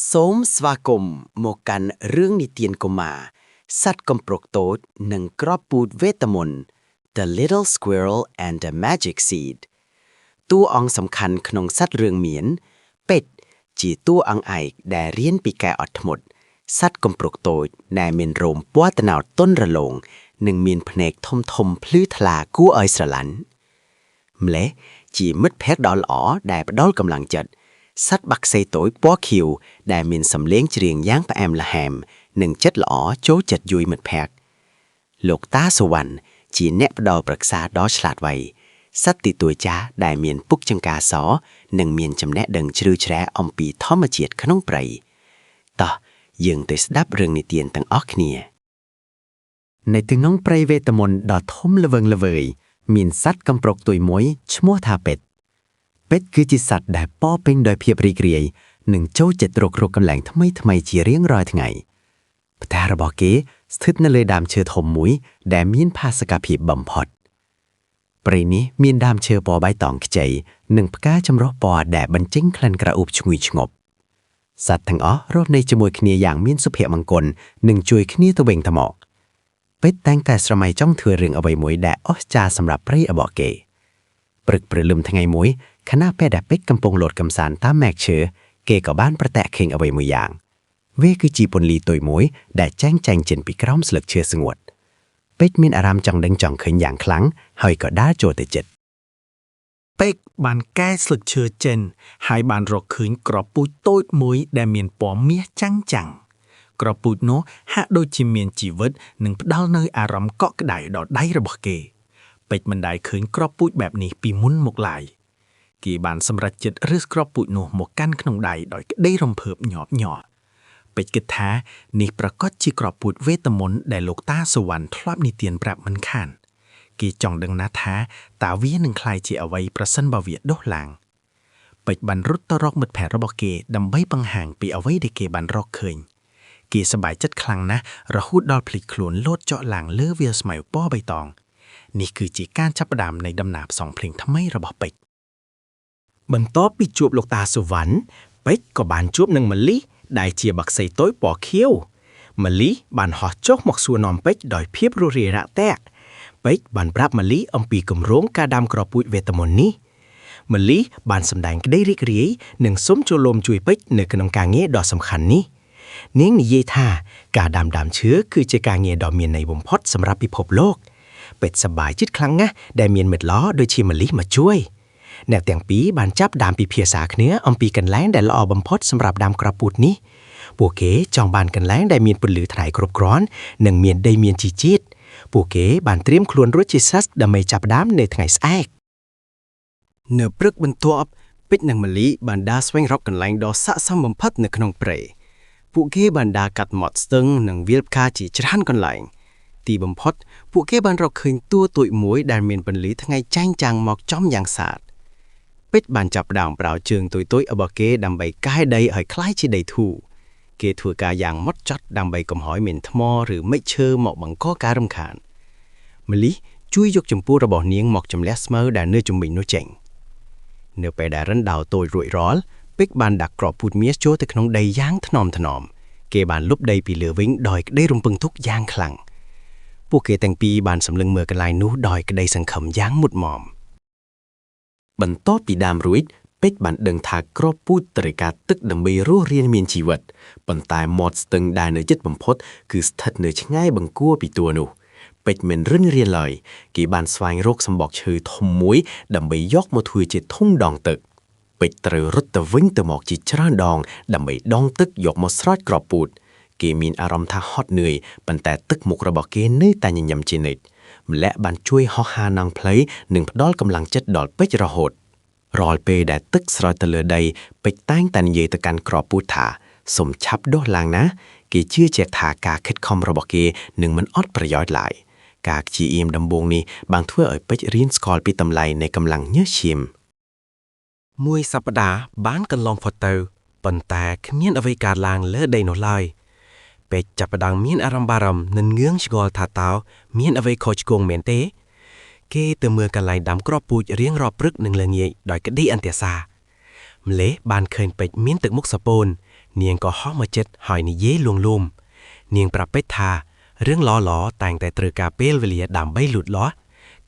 សូមស្វាគមន៍មកកាន់រឿងនិទានកុមារសត្វកំប្រុកតូចនិងគ្រាប់ពូជវេទមន្ត The Little Squirrel and the Magic Seed តួអង្គសំខាន់ក្នុងសត្វរឿងមានពេជ្រជាតួអង្គឯកដែលរៀនពីការអត់ធ្មត់សត្វកំប្រុកតូចដែលមានរោមពណ៌ត្នោតទន់រលោងនិងមានភ្នែកធំភ្លឺថ្លាគួរឲ្យស្រឡាញ់ម្លេះជាមិត្តភក្តិដ៏ល្អដែលផ្ដល់កម្លាំងចិត្តសត្វបក្សីតូចពណ៌ខៀវដែលមានសំឡេងច្រៀងយ៉ាងផ្អែមល្ហែមនិងចិត្តល្អចូលចិត្តជួយមិត្តភក្តិលោកតាសុវណ្ណជាអ្នកផ្ដល់ប្រឹក្សាដ៏ឆ្លាតវៃសត្វទីទួយចាស់ដែលមានពុកចង្កាសនិងមានចំណេះដឹងជ្រៅជ្រែអំពីធម្មជាតិក្នុងព្រៃតោះយើងទៅស្ដាប់រឿងនិទានទាំងអស់គ្នានៅទីក្នុងព្រៃវេទមន្តដ៏ធំល្វឹងល្វើយមានសត្វកំប្រុកតូចមួយឈ្មោះថាពេជ្រពេជ្រគឺជាសត្វដែលពោរពេញដោយភាពរីករាយនិងចូលចិត្តរកកន្លែងថ្មីជារៀងរាល់ថ្ងៃផ្ទះរបស់គេស្ថិតនៅលើដើមឈើធំមួយដែលមានផាសុកភាពបំផុតព្រៃនេះមានដើមឈើពណ៌បៃតងខ្ចីនិងផ្កាចម្រុះពណ៌ដែលបញ្ចេញក្លិនក្រអូបឈ្ងុយឈ្ងប់សត្វទាំងអស់រស់នៅជាមួយគ្នាយ៉ាងមានសុភមង្គលនិងជួយគ្នាទៅវិញទៅមកពេជ្រតែងតែស្រមៃចង់ធ្វើរឿងអ្វីមួយដែលអស្ចារ្យសម្រាប់ព្រៃរបស់គេព្រឹកព្រលឹមថ្ងៃមួយខណៈពេលដែលពេជ្រកំពុងលោតកម្សាន្តតាមមែកឈើគេក៏បានប្រទះឃើញអ្វីមួយយ៉ាងវាគឺជាពន្លឺតូចមួយដែលចែងចេញពីក្រោមស្លឹកឈើស្ងួតពេជ្រមានអារម្មណ៍ចង់ដឹងចង់ឃើញយ៉ាងខ្លាំងហើយក៏ដើរចូលទៅជិតពេជ្របានកែស្លឹកឈើចេញហើយបានរកឃើញគ្រាប់ពូជតូចមួយដែលមានពណ៌មាសចាំងគ្រាប់ពូជនោះហាក់ដូចជាមានជីវិតនិងផ្ដល់នូវអារម្មណ៍កក់ក្ដៅដល់ដៃរបស់គេពេជ្រមិនដែលឃើញគ្រាប់ពូជបែបនេះពីមុនមកឡើយគេបានសម្រេចចិត្តរើសគ្រាប់ពូជនោះមកកាន់ក្នុងដៃដោយក្តីរំភើបញាប់ញ័រពេជ្រគិតថានេះប្រកាសជាគ្រាប់ពូជវេទមន្តដែលលោកតាសុវណ្ណធ្លាប់និទានប្រាប់មិនខានគេចង់ដឹងណាស់ថាតើវានឹងក្លាយជាអ្វីប្រសិនបើវាដុះឡើងពេជ្របានរត់ទៅរកមិត្តភក្តិរបស់គេដើម្បីបង្ហាញពីអ្វីដែលគេបានរកឃើញគេសប្បាយចិត្តខ្លាំងណាស់រហូតដល់ភ្លេចខ្លួនលោតចុះឡើងលើវាលស្មៅពណ៌បៃតងនេះគឺជាការចាប់ផ្ដើមនៃដំណើរផ្សងភ្លេងថ្មីរបស់ពេជ្របន្ទាប់ពីជួបលោកតាសុវណ្ណពេជ្រក៏បានជួបនឹងម៉ាលីដែលជាបក្សីតូចពណ៌ខៀវម៉ាលីបានហោះចុះមកសួរនាំពេជ្រដោយភាពរួសរាយរាក់ទាក់ពេជ្របានប្រាប់ម៉ាលីអំពីគម្រោងការដាំគ្រាប់ពូជវេទមន្តនេះម៉ាលីបានសម្ដែងក្តីរីករាយនិងសូមចូលរួមជួយពេជ្រនៅក្នុងការងារដ៏សំខាន់នេះនាងនិយាយថាការដាំដើមឈើគឺជាការងារដ៏មានន័យបំផុតសម្រាប់ពិភពលោកពេជ្រសប្បាយចិត្តខ្លាំងណាស់ដែលមានមិត្តល្អដូចជាម៉ាលីមកជួយអ្នកទាំងពីរបានចាប់ផ្ដើមពិភាក្សាគ្នាអំពីកន្លែងដែលល្អបំផុតសម្រាប់ដាំគ្រាប់ពូជនេះពួកគេចង់បានកន្លែងដែលមានពន្លឺថ្ងៃគ្រប់គ្រាន់និងមានដីមានជីជាតិពួកគេបានត្រៀមខ្លួនរួចជាស្រេចដើម្បីចាប់ផ្ដើមនៅថ្ងៃស្អែកនៅព្រឹកបន្ទាប់ពេជ្រនិងម៉ាលីបានដើរស្វែងរកកន្លែងដ៏ស័ក្តិសមបំផុតនៅក្នុងព្រៃពួកគេបានដើរកាត់មាត់ស្ទឹងនិងវាលផ្កាជាច្រើនកន្លែងទីបំផុតពួកគេបានរកឃើញតួទូចមួយដែលមានពន្លឺថ្ងៃចែងចាំងមកចំយ៉ាងសាទពេជ្របានចាប់ផ្ដើមប្រើជើងទូចរបស់គេដើម្បីកែដីឲ្យคล้ายជាដីធូរគេធ្វើការយ៉ាងម៉ត់ចត់ដើម្បីកុំឲ្យមានថ្មឬមែកឈើមកបង្កការរំខានម៉ាលីជួយយកចម្ពោះរបស់នាងមកចម្លះស្មៅដែលនៅជំនាញនោះចេញនៅពេលដែលរណ្ដៅតូចរួចរាល់ពេជ្របានដាក់គ្រាប់ពូជមាសចូលទៅក្នុងដីយ៉ាងថ្នមគេបានលុបដីពីលើវិញដោយក្តីរំពឹងទុកយ៉ាងខ្លាំងពួកគេទាំងពីរបានសម្លឹងមើលកន្លែងនោះដោយក្តីសង្ឃឹមយ៉ាងមុតមមបន្ទាប់ពីដាំរួចពេជ្របានដឹងថាគ្រាប់ពូជត្រូវការទឹកដើម្បីរស់រានមានជីវិតប៉ុន្តែមាត់ស្ទឹងដែលនៅជិតបំផុតគឺស្ថិតនៅឆ្ងាយបង្គួរពីតួនោះពេជ្រមិនរិនរាឡើយគេបានស្វែងរកសម្បកឈើធំមួយដើម្បីយកមកធ្វើជាធុងដងទឹកពេជ្រត្រូវរត់ទៅវិញទៅមកជាច្រើនដងដើម្បីដងទឹកយកមកស្រោចគ្រាប់ពូជគេមានអារម្មណ៍ថាហត់នឿយប៉ុន្តែទឹកមុខរបស់គេនៅតែញញឹមជានិច្ចម្លាក់បានជួយហោះហើរនឹងផ្លូវនិងផ្ដល់កម្លាំងចិត្តដល់ពេជ្ររហូតរាល់ពេលដែលទឹកស្រោចទៅលើដីពេជ្រតែងតែនិយាយទៅកាន់គ្រាប់ពូជថាសូមឆាប់ដុះឡើងណាគេជឿជាក់ថាការខិតខំរបស់គេនឹងមិនអត់ប្រយោជន៍ឡើយការព្យាយាមដំបូងនេះបានធ្វើឲ្យពេជ្ររៀនស្គាល់ពីតម្លៃនៃកម្លាំងញើសឈាមមួយសប្តាហ៍បានកន្លងផុតទៅប៉ុន្តែគ្មានអ្វីកើតឡើងលើដីនោះឡើយពេជ្រចាប់ផ្ដើមមានអារម្មណ៍បារម្ភនិងងឿងឆ្ងល់ថាតើមានអ្វីខុសឆ្គងមែនទេគេទៅមើលកន្លែងដាំគ្រាប់ពូជរៀងរាល់ព្រឹកនិងល្ងាចដោយក្តីអន្ទាសាម្លេះបានឃើញពេជ្រមានទឹកមុខសពូន เนียงก็ฮ้อมาเจ็ดหอยนี่เย่ลวงลุมเนียงปรับเป็ดทาเรื่องล้อแต่งแต่ตรึกาเป้ลเวลียดำใบหลุดล้อ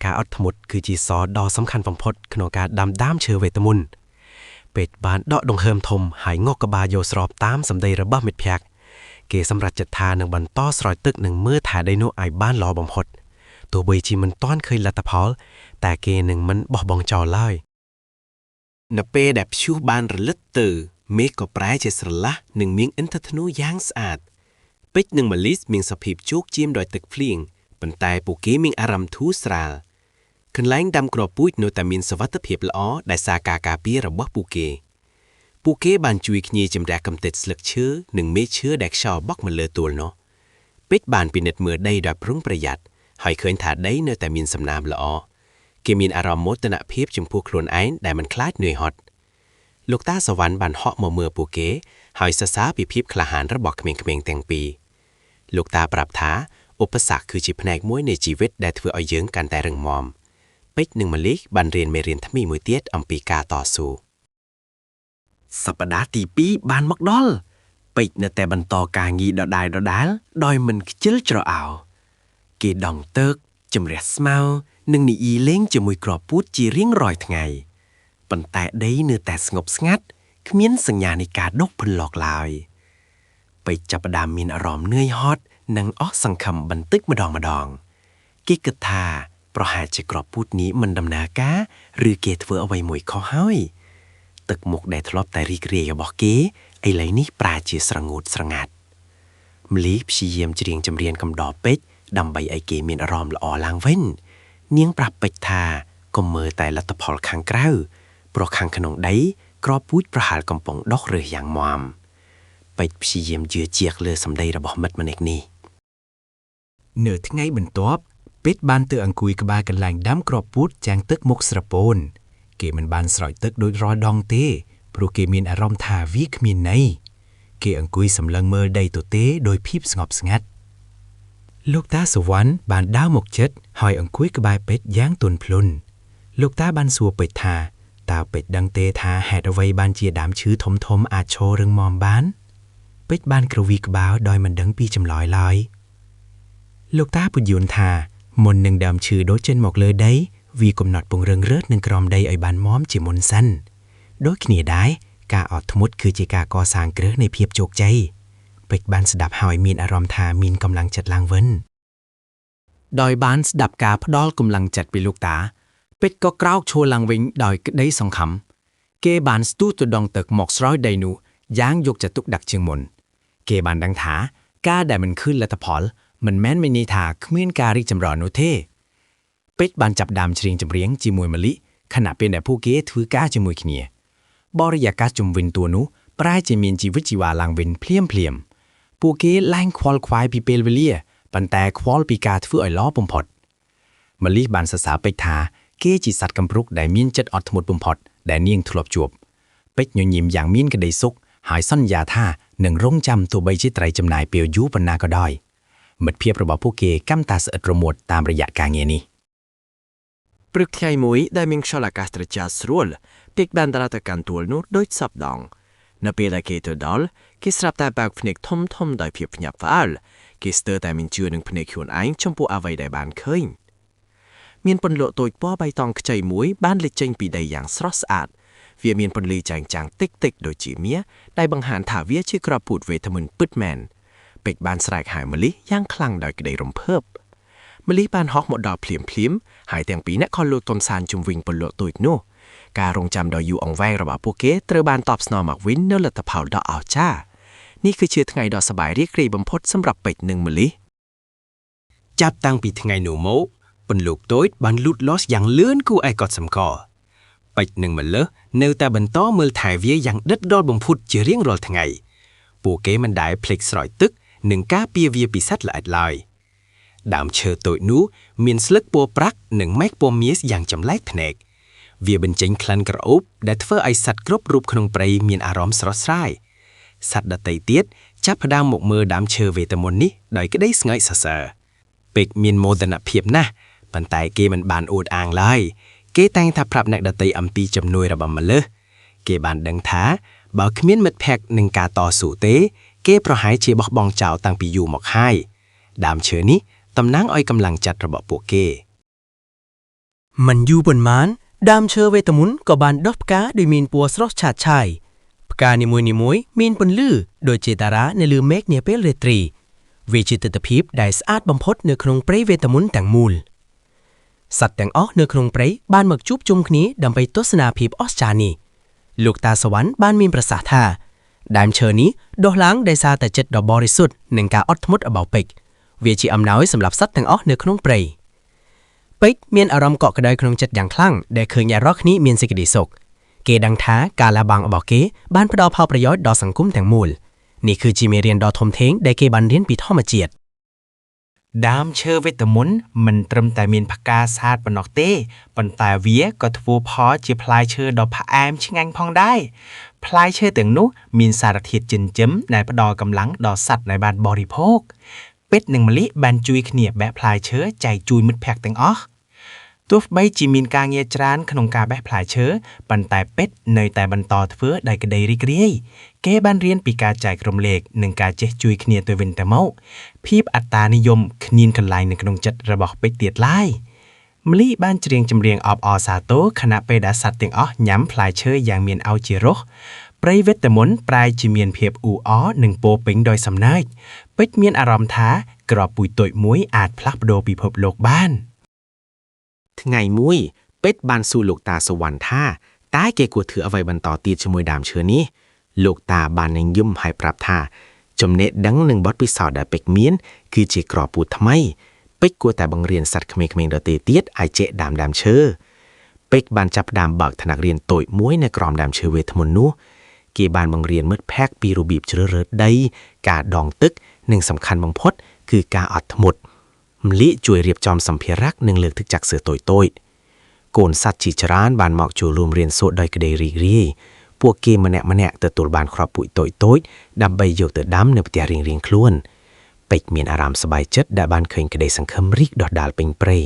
การอัดทมุดคือจีซอดอสำคัญฝังพดขนมการดำด้ามเชอเวตมุนเป็ดบานดอดงเฮิมทมหายงอกกบาโยสรอบตามสำเดระบ้าเม็ดแพกเกสำหรับจัดทาหนึ่งบันต้อสรอยตึกหนึ่งเมื่อถ่ายไดโนไอบ้านล้อบอมพดตัวเบยจีมันต้อนเคยลัตพอลแต่เกหนึ่งมันบอกบองจอไล่นเปแดบชูบานระลึกตื่อเมฆก็แปรเจสละหนึ่งเมียงอินทธนูย่างสะอาดเป็ดหนึ่งมาลิสเมียงสะพีบจุกจิ้มดอยตึกฟลิงปันตายปูเกเมียงอารมทูสราลขึ้นแรงดำกรอบปุ้ยโนแต่มีนสวัสดิ์เพียบล้อได้สากากาปีระบบปูเกบานจุยขยีจำแดกกำเต็ดสลักเชื้อหนึ่งเมเชื้อแดกชอบอกมันเลอตัวเนาะเป็ดบานปีเน็ดเมื่อได้ดอยพรุ่งประหยัดหอยเคยถาได้เนแต่มีนสำนามล้อเกมีนอารมณ์มดตนะเพียบจมพูโคลนไอ้ได้มันคลาดเหนื่อยฮอตลูกตาสวรรค์บานเหาะมาเมื่อปูเกหอยซาปีพิบคลาหารระบอกเขมงแต่งปีลูกตาปรับท้าอุปสรรคคือจีบแผนกมวยในชีวิตได้ถือเอาเยื้องกันแต่เรื่องมอมเป็ดหนึ่งมาลิกบันเรียนไม่เรียนทมีมวยเตี้ยอำปีกาต่อสู้สัปดาห์ตีปีบานมักดอลเป็ดเนแต่บรรทอกางีดอได้ดอยมันเจลจรเอาเกดองเติกจำเรียสเมาหนึ่งนี่อีเล้งจะมวยกรอบพูดจีเรียงรอยทั้งไงปันแต่ได้เนื้อแต่สงบสงัดขมิ้นสัญญาในการดกพันหลอกลายไปจับดามมีนอารมณ์เนื่อยฮอตนังอ้อสังคำบันตึกมาดองเกกทาเพราะหาจะกรอบพูดนี้มันดำนากาหรือเกเถือเอาไว้มวยข้อห้อยตึกหมกได้ทลบแต่รีเกรียบอกเกไอ้ไหลนี่ปลาเจียสระงูดสระงัดมลีพชีเยี่ยมเจียงจำเรียนคำดอกเป็ดดำใบไอเกมีนอารมณ์ละอลางเว้นเนียงปรับเป็ดทาก็เมื่อแต่ละตะพอลขังกล้าวโปรขังขนมได้กรอบพูดประหารกำปองดอกเรืออย่างมอมเป็ดพชีเยี่ยมเจือเจียกเลือสำได้ระบอกมัดมันเอกนี่เนื้อทั้งไงบรรทบเป็ดบานเตืออังกุยกบากันแหล่งดำกรอบพูดแจงตึกมุกสระปนเกมันบานสลอยตึกโดยรอดองเต้โปรเกมีนอารมณ์ทาวิกมีนในเกอังกุยสำลังเมื่อได้ตัวเต้โดยพีบสงบสงัดลูกตาสวรรค์บานดาวหมกเจ็ดหอยอังกุยกบายเป็ดย่างตุนพลุนลูกตาบานสัวเป็ดทาตาเป็ดดังเตทาแหดเอาไว้บานเจียดามชื้อทมอาจโชเริงมอมบานเป็ดบานกระวีกบ่าวดอยมันดังปีจำลอยลอยลูกตาปุญยุนทามนหนึ่งดำชื่อโดเจนหมกเลยได้วีกำหนดปงเริงเริดหนึ่งกรอมได้ไอบานม้อมจิมนสั้นโดยขณีได้กาออดทมุดคือจิกากอสางเกลือในเพียบโจกใจเป็กบานสดับหอยมีนอารมณ์ทามีนกำลังจัดลางเวินดอยบานสดับกาพดอลกำลังจัดไปลูกตาเป็ดก็กล้าวโชว์ลังวิงดอยได้สองคำเกบานสตูตัวดองเติกหมอกสร้อยไดนูย่างยกจะตุกดักเชียงมนเกบานดังถากาได้มันขึ้นและตะพอลมันแม้นไม่นีทาขมิ้นการิจำรอนุเทเป็ดบานจับดามเชียงจำเรียงจีมวยมะลิขณะเป็นแต่ผู้เกถือก้าจมวยขเนียบริยากาจุมวินตัวนุปลายจะมีจีวิจิวาลางวินเพลียมผู้เกแรงควอลควายปีเปลเวเลียปันแต่ควอลปีกาถืออ่อยล้อปุ่มพอดมะลิบานสาเป็ดทาเกจิสัตกำปรุกได้มีนจัดอดทมุดปุ่มพอดได้เนียงทลบจวบเป็ดยยิ้มอย่างมีนกระไดซุกหายซ่อนยาท่าหนึ่งร่งจำตัวใบชิไตรจำนายเปียวยูปนาก็ได้เมื่อเพียบระบบผู้เกกั้มตาเสดระมวดตามระยะการเงียนี้ปรึกไทยมวยได้มิงชอลากาสตรจัสรัวลปิกแบนดาราตกันตัวนู้โดยสับดองนเปลาเกตัวดอลกิสรับแต่แบบพนิกทมได้เพียบหยับฟ้าลกิสเตอร์แต่มินเชื่อหนึ่งพนิกชวนไอ้ชมพูอาไว้ได้บานเคยมีนปนโลตัวป้อใบตองใจมวยบ้านเล็กจังปีใดอย่างสระสะอาดเวียมีนปนลีจางติ๊กโดยจีเมียได้บังหารถาเวียชื่อกระปูดเวทมุนปึ๊ดแมนเป็กบานสลายหายมะลิย่างคลังดอยกระไดรมเพิบมะลิบานฮอกหมดดอกเพลียมหายแต่งปีนักคอนโลตนซานจุมวิงปนโลตัวอีกโน่การรงจำดอยอยู่องแวงระบาพวกเกตระบานตอบสนอมักวินเนลตะเผาดอกเอาจ้านี่คือชื่อทั้งไงดอกสบายเรียกรีบำพดสำหรับเป็ดหนึ่งมะลิจับตั้งปีทั้งไงหนูโมปนลูกโต้บานลุดลอสอย่างเลื่อนกูไอกอดสำคอเป็ดหนึ่งมันเลอะเนวแต่บรรต้อเมื่อถ่ายเวียอย่างดัดดอดบงพุดจะเรียงรอทั้งไงปูเกมันได้เพล็กสลอยตึกหนึ่งก้าเปียเวียปีซัดละอัดลอยดามเชอตัวนู้มีนสลึกปัวปรักหนึ่งแมกปัวมีสอย่างจำแลกแผนกเวียเป็นเจงคลันกระอุบได้เฟอไอสัตว์กรบรูปขนมปรีมีนอารมณ์สระสายสัตว์ดัดไตเตียดจับพดามหมกมือดามเชอเวตมนนี้โดยก็ได้สงายเสอเป็กมีนโมดนาเพียบนะปันไตเกมันบานอูดอ่างเลยเกแตงทับพรับนักดัดไตอัมปีจำนวยระบำมาเลยเกบานดังท้า បើគ្មានមិត្តភក្តិនឹងការតស៊ូទេគេប្រហែលជាបោះបង់ចោលតាំងពីយូរមកហើយដើមឈើនេះតំណាងឲ្យកម្លាំងចិត្តរបស់ពួកគេ มันอยู่บนม้านដើមឈើវេទមន្តក៏បានដុះផ្កាដោយមានពណ៌ស្រស់ឆើតឆាយផ្កានីមួយៗមានពន្លឺដូចជាតារានៅលើមេឃនាពេលរាត្រីវាជាទិដ្ឋភាពដែលស្អាតបំផុតនៅក្នុងព្រៃវេទមន្តទាំងមូលសត្វទាំងអស់នៅក្នុងព្រៃបានមកជួបជុំគ្នាដើម្បីទស្សនាភាពអស្ចារ្យនេះលោកតាសវណ្ណបានមានប្រសាសន៍ថាដើមឈើនេះដុះឡើងដោយសារតែចិត្តដ៏បរិសុទ្ធនិងការអត់ធ្មត់របស់ពេជ្រវាជាអំណោយសម្រាប់សត្វទាំងអស់នៅក្នុងព្រៃពេជ្រមានអារម្មណ៍កក់ក្ដៅក្នុងចិត្តយ៉ាងខ្លាំងដែលឃើញអ្នករាល់គ្នាមានសេចក្តីសុខគេដឹងថាការលះបង់របស់គេបានផ្ដល់ផលប្រយោជន៍ដល់សង្គមទាំងមូលនេះគឺជាមេរៀនដ៏ធំធេងដែលគេបានរៀនពីធម្មជាតិ ដើមឈើវេទមន្តមិនត្រឹមតែមានផ្កាសាតប៉ុណ្ណោះទេប៉ុន្តែវាក៏ធ្វើផលជាផ្លែឈើដ៏ផ្អែមឆ្ងាញ់ផងដែរផ្លែឈើទាំងនោះមានសារធាតុចិញ្ចឹមដែលផ្ដល់កម្លាំងដល់សត្វដែលបានបរិភោគពេជ្រនិងម្លិះបានជួយគ្នាបេះផ្លែឈើចែកជួយមិត្តភក្តិទាំងអស់ទោះបីជាមានការងារច្រើនក្នុងការបេះផ្លែឈើប៉ុន្តែពេជ្រនៅតែបន្តធ្វើដោយក្តីរីករាយគេបានរៀនពីការចែករំលែកនិងការចេះជួយគ្នាទៅវិញទៅមកភាពអត្តានិយមគ្មានកន្លែងនៅក្នុងចិត្តរបស់ពេជ្រទៀតឡើយម្លីបានច្រៀងចម្រៀងអបអរសាទរខណៈពេលដែលសត្វទាំងអស់ញ៉ាំផ្លែឈើយ៉ាងមានឱជារសព្រៃវេទមន្តប្រែជាមានភាពអ៊ូអរនិងពោពេញដោយសំណើចពេជ្រមានអារម្មណ៍ថាក្របពូជតូចមួយអាចផ្លាស់ប្ដូរពិភពលោកបាន ថ្ងៃមួយពេជ្របានសួរលោកតាសវណ្ណថាតើគេគួរធ្វើអ្វីបន្តទៀតជាមួយដើមឈើនេះលោកតាបាននឹងយំហើយប្រាប់ថាចំណេះដឹងនិងបទពិសោធន៍ដែលពេជ្រមានគឺជាក្របពូជថ្មីពេជ្រគួរតែបង្រៀនសត្វក្មេងៗដទៃទៀតឲ្យចេះដាំដើមឈើពេជ្របានចាប់ផ្ដើមបើកថ្នាក់រៀនតូចមួយនៅក្រោមដើមឈើវេទមន្តនោះគេបានបង្រៀនមិត្តភក្តិពីរបៀបជ្រើសរើសដីការដងទឹកនិងសំខាន់បំផុតគឺការអត់ធ្មត់ម្លីជួយរៀបចំសម្ភារៈនិងលើកទឹកចិត្តសិស្សតូចៗកូនសត្វជាច្រើនបានមកចូលរួមរៀនសូត្រដោយក្តីរីករាយពួកគេម្នាក់ៗទទួលបានគ្រាប់ពូជតូចៗដើម្បីយកទៅដាំនៅផ្ទះរៀងៗខ្លួនពេជ្រមានអារម្មណ៍សប្បាយចិត្តដែលបានឃើញក្តីសង្ឃឹមរីកដុះដាលពេញព្រៃ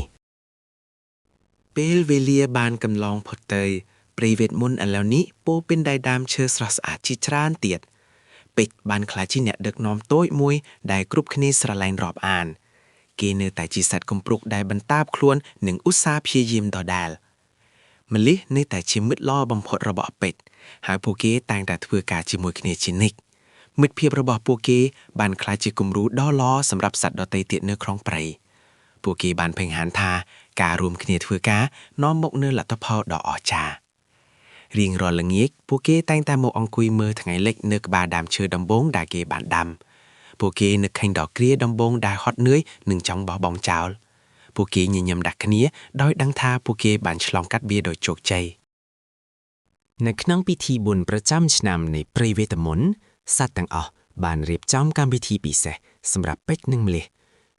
ពេលវេលាបានកន្លងផុតទៅព្រៃវេទមន្តឥឡូវនេះពោពេញដោយដើមឈើស្រស់ស្អាតជាច្រើនទៀតពេជ្របានក្លាយជាអ្នកដឹកនាំតូចមួយដែលគ្រប់គ្នាស្រឡាញ់រាប់អានគេនៅតែជាសត្វកំព្រុកដែលបន្តាបខ្លួននិងឧស្សាហ៍ព្យាយាមដដែលម្លិះនៅតែជាមិត្តល្អបំផុតរបស់ពេជ្រហើយពួកគេតែងតែធ្វើការជាមួយគ្នាជានិច្ចមិត្តភាពរបស់ពួកគេបានក្លាយជាគំរូដ៏ល្អសម្រាប់សត្វដទៃទៀតនៅក្នុងព្រៃពួកគេបានបង្ហាញថាការរួមគ្នាធ្វើការនាំមកនូវលទ្ធផលដ៏អស្ចារ្យរៀងរាល់ល្ងាចពួកគេតែងតែមកអង្គុយមើលថ្ងៃលិចនៅក្បាលដើមឈើដំបូងដែលគេបានដាំពួកគេនឹកឃើញដល់គ្រាដំបូងដែលហត់នឿយនិងចង់បោះបង់ចោលពួកគេញញឹមដាក់គ្នាដោយដឹងថាពួកគេបានឆ្លងកាត់វាដោយជោគជ័យនៅក្នុងពិធីបុណ្យប្រចាំឆ្នាំនៃព្រៃវេទមន្តសត្វទាំងអស់បានរៀបចំកម្មវិធីពិសេសសម្រាប់ពេជ្រនិងម្លិះ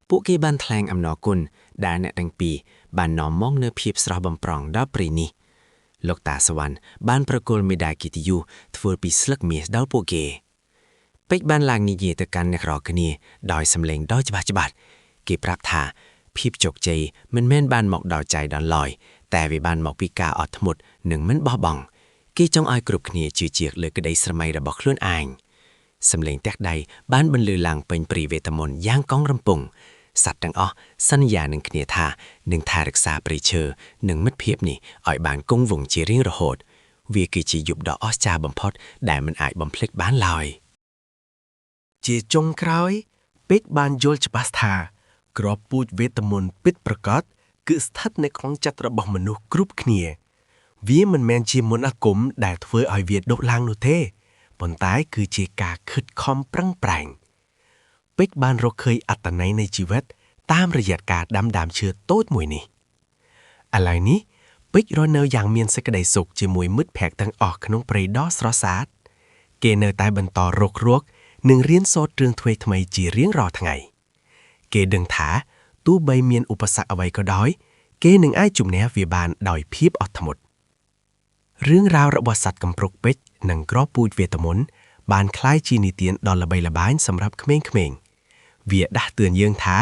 ពួកគេបានថ្លែងអំណរគុណដែលអ្នកទាំងពីរបាននាំមកនូវភាពស្រស់បំព្រងដល់ព្រៃនេះលោកតាសវណ្ណបានប្រគល់មេដាយកិត្តិយសធ្វើពីស្លឹកមាសដល់ពួកគេពេជ្របានឡើងនិយាយទៅកាន់អ្នករាល់គ្នាដោយសំឡេងដ៏ច្បាស់ៗគេប្រាប់ថាភាពជោគជ័យមិនមែនបានមកដោយចៃដន្យឡើយតែវាបានមកពីការអត់ធ្មត់និងមិនបោះបង់គេចង់ឲ្យគ្រប់គ្នាជឿជាក់លើក្តីស្រមៃរបស់ខ្លួនឯងសំឡេងទះដៃបានបន្លឺឡើងពេញព្រៃវេទមន្តយ៉ាងកង់រំពងសត្វទាំងអស់សន្យានឹងគ្នាថានឹងថែរក្សាព្រៃឈើនិងមិត្តភាពនេះឲ្យបានគង់វង្សជារៀងរហូតវាគឺជាយុគដ៏អស្ចារ្យបំផុតដែលមិនអាចបំភ្លេចបានឡើយជាចុងក្រោយពេជ្របានយល់ច្បាស់ថាក្របពូជវេទមន្តពិតប្រាកដគឺស្ថិតនៅក្នុងចិត្តរបស់មនុស្សគ្រប់គ្នាវាមិនមែនជាមន្តអាគមដែលធ្វើឲ្យវាដុះឡើងនោះទេប៉ុន្តែគឺជាការខិតខំប្រឹងប្រែងពេជ្របានរកឃើញអត្ថន័យនៃជីវិតតាមរយៈការដាំដើមឈើតូចមួយនេះឥឡូវនេះពេជ្ររស់នៅយ៉ាងមានសេចក្តីសុខជាមួយមិត្តភក្តិទាំងអស់ក្នុងព្រៃដ៏ស្រស់ស្អាតគេនៅតែបន្តរកនិងរៀនសូត្ររឿងថ្មីៗជារៀងរាល់ថ្ងៃគេដឹងថាទោះបីមានឧបសគ្គអ្វីក៏ដោយគេនឹងអាចជំនះវាបានដោយភាពអត់ធ្មត់រឿងរ៉ាវរបស់សត្វកំព្រុកពេជ្រនិងក្របពូជវេទមន្តបានក្លាយជានិទានដ៏ល្បីល្បាញសម្រាប់ក្មេងៗវាដាស់តឿនយើងថា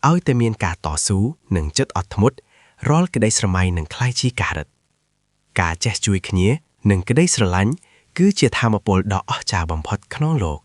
ឲ្យតែមានការតស៊ូនិងចិត្តអត់ធ្មត់រាល់ក្តីស្រមៃនឹងក្លាយជាការរឹតការចេះជួយគ្នានិងក្តីស្រឡាញ់ គឺជាធម្មពលដ៏អស្ចារ្យបំផុតក្នុងโลก